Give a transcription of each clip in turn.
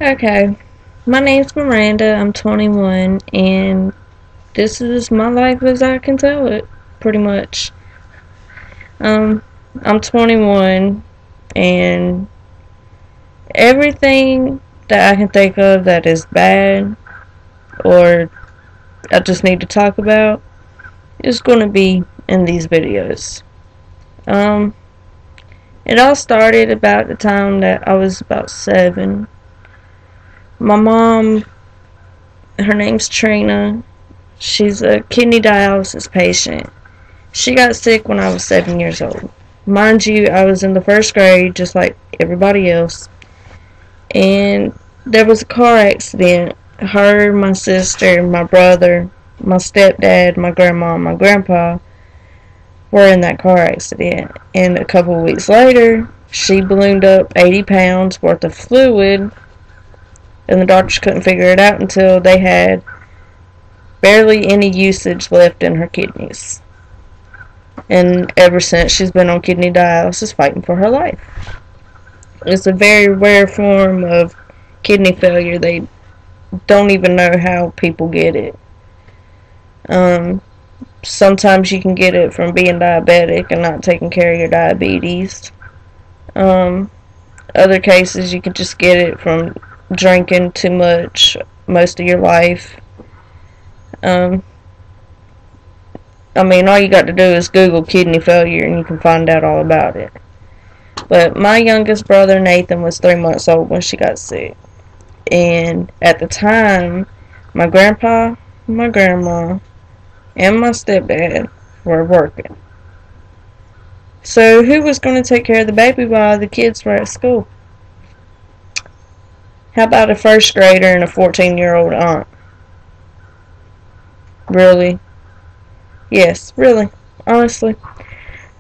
Okay, my name's Miranda. I'm 21, and this is my life as I can tell it, pretty much. Um, I'm 21, and everything that I can think of that is bad or I just need to talk about is going to be in these videos. Um, it all started about the time that I was about 7. My mom, her name's Trina. She's a kidney dialysis patient. She got sick when I was 7 years old. Mind you, I was in the first grade just like everybody else. And there was a car accident. Her, my sister, my brother, my stepdad, my grandma, and my grandpa were in that car accident. And a couple of weeks later, she ballooned up 80 pounds worth of fluid. And the doctors couldn't figure it out until they had barely any usage left in her kidneys. And ever since, she's been on kidney dialysis fighting for her life. It's a very rare form of kidney failure. They don't even know how people get it. Sometimes you can get it from being diabetic and not taking care of your diabetes. Other cases, you can just get it from drinking too much most of your life. All you got to do is Google kidney failure and you can find out all about it. But my youngest brother, Nathan, was 3 months old when she got sick. And at the time, my grandpa, my grandma, and my stepdad were working. So who was going to take care of the baby while the kids were at school? How about a first grader and a 14-year-old aunt? Really? Yes, really. Honestly.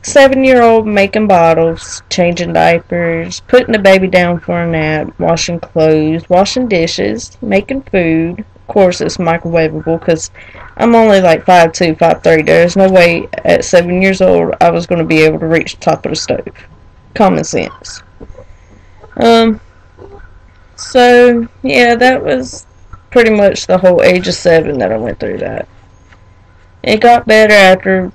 7-year-old making bottles, changing diapers, putting the baby down for a nap, washing clothes, washing dishes, making food. Of course, it's microwavable because I'm only like 5'2", 5'3". There's no way at 7 years old I was going to be able to reach the top of the stove. Common sense. So, yeah, that was pretty much the whole age of 7 that I went through that. It got better after,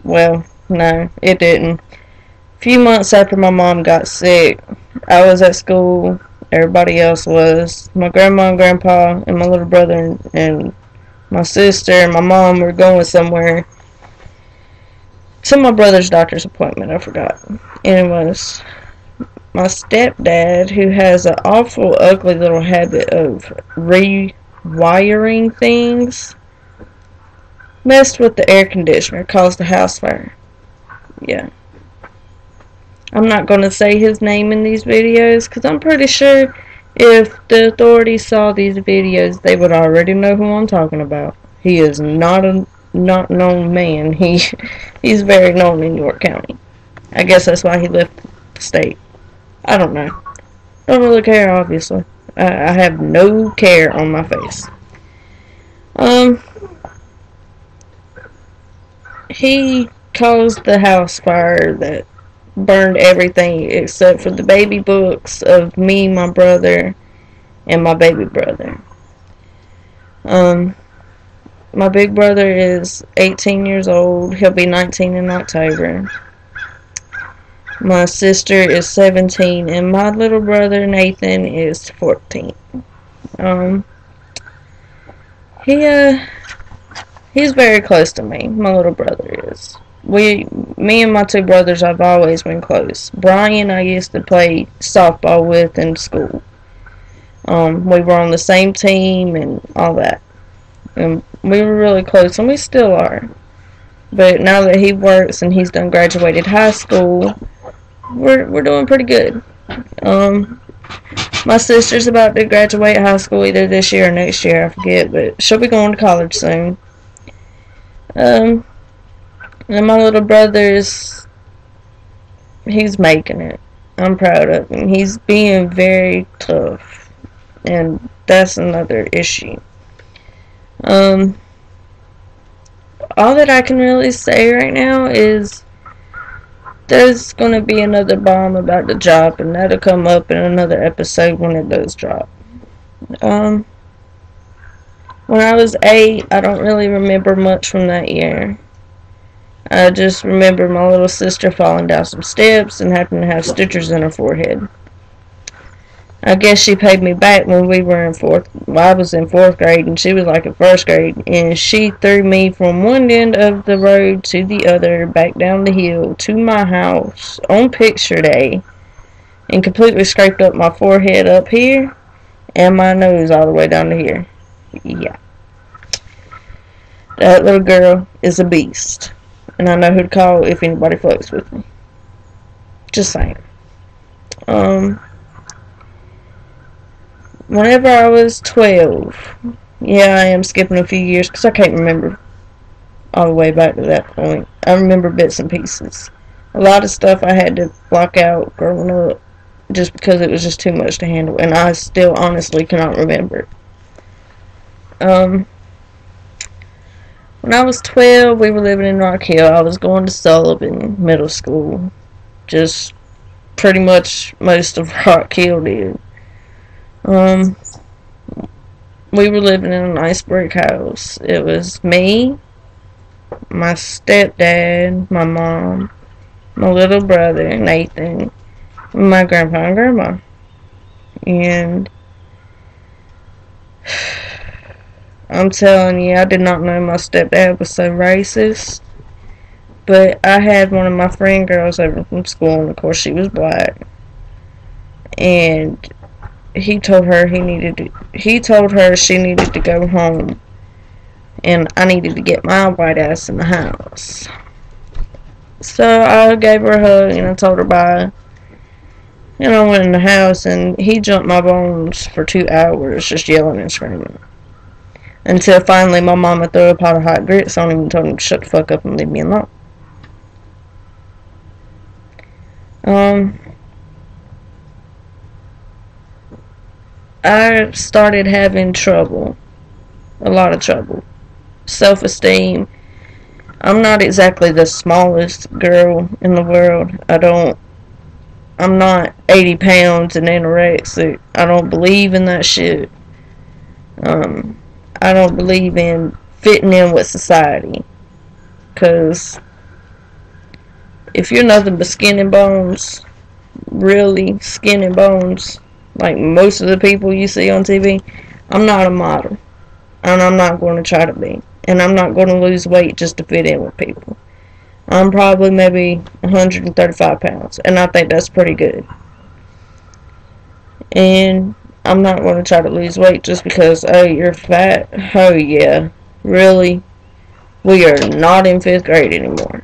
well, no, it didn't. A few months after my mom got sick, I was at school. Everybody else was. My grandma and grandpa and my little brother and my sister and my mom were going somewhere. To my brother's doctor's appointment, I forgot. Anyways, my stepdad, who has an awful ugly little habit of rewiring things, messed with the air conditioner, caused a house fire. Yeah. I'm not going to say his name in these videos because I'm pretty sure if the authorities saw these videos, they would already know who I'm talking about. He is not a not known man. He's very known in York County. I guess that's why he left the state. I don't know. Don't really care, obviously. I have no care on my face. He caused the house fire that burned everything except for the baby books of me, my brother, and my baby brother. My big brother is 18 years old. He'll be 19 in October. My sister is 17, and my little brother Nathan is 14. He's very close to me. My little brother is. Me and my two brothers have always been close. Brian, I used to play softball with in school. We were on the same team and all that. And we were really close, and we still are. But now that he works and he's done graduated high school, we're doing pretty good. My sister's about to graduate high school either this year or next year, I forget, but she'll be going to college soon. And my little brother's, he's making it. I'm proud of him. He's being very tough, and that's another issue. All that I can really say right now is there's going to be another bomb about to drop, and that'll come up in another episode when it does drop. When I was 8, I don't really remember much from that year. I just remember my little sister falling down some steps and happened to have stitches in her forehead. I guess she paid me back when we were in I was in 4th grade and she was like in 1st grade, and she threw me from one end of the road to the other, back down the hill to my house on picture day, and completely scraped up my forehead up here and my nose all the way down to here. Yeah. That little girl is a beast, and I know who to call if anybody fucks with me. Just saying. Whenever I was 12, yeah, I am skipping a few years because I can't remember all the way back to that point. I remember bits and pieces. A lot of stuff I had to block out growing up just because it was just too much to handle, and I still honestly cannot remember. When I was 12, we were living in Rock Hill. I was going to Sullivan Middle School. Just pretty much most of Rock Hill did. We were living in a nice brick house. It was me, my stepdad, my mom, my little brother, Nathan, my grandpa and grandma. And I'm telling you, I did not know my stepdad was so racist. But I had one of my friend girls over from school, and of course she was black. And he told her she needed to go home, and I needed to get my white ass in the house. So I gave her a hug and I told her bye. And I went in the house, and he jumped my bones for 2 hours just yelling and screaming. Until finally my mama threw a pot of hot grits on him and told him to shut the fuck up and leave me alone. I started having trouble. A lot of trouble. Self-esteem. I'm not exactly the smallest girl in the world. I'm not 80 pounds and anorexic. I don't believe in that shit. I don't believe in fitting in with society. Because if you're nothing but skin and bones, really skin and bones, like most of the people you see on TV, I'm not a model. And I'm not going to try to be. And I'm not going to lose weight just to fit in with people. I'm probably maybe 135 pounds. And I think that's pretty good. And I'm not going to try to lose weight just because, oh, you're fat. Oh, yeah. Really? We are not in 5th grade anymore.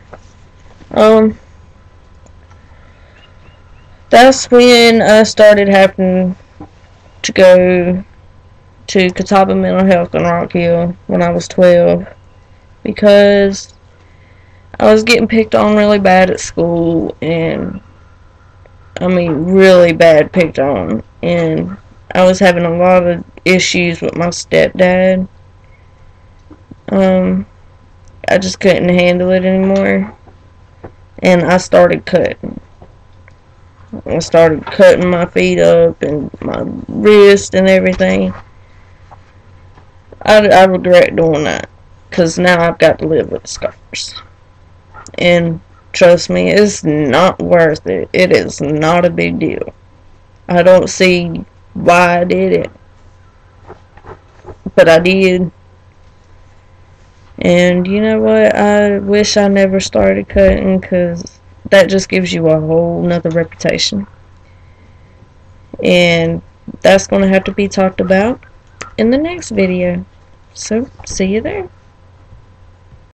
That's when I started having to go to Catawba Mental Health in Rock Hill when I was 12, because I was getting picked on really bad at school, and I mean really bad picked on, and I was having a lot of issues with my stepdad. I just couldn't handle it anymore, and I started cutting. I started cutting my feet up and my wrist and everything. I regret doing that, because now I've got to live with the scars. And trust me, it's not worth it. It is not a big deal. I don't see why I did it, but I did. And you know what? I wish I never started cutting, because that just gives you a whole nother reputation. And that's going to have to be talked about in the next video. So, see you there.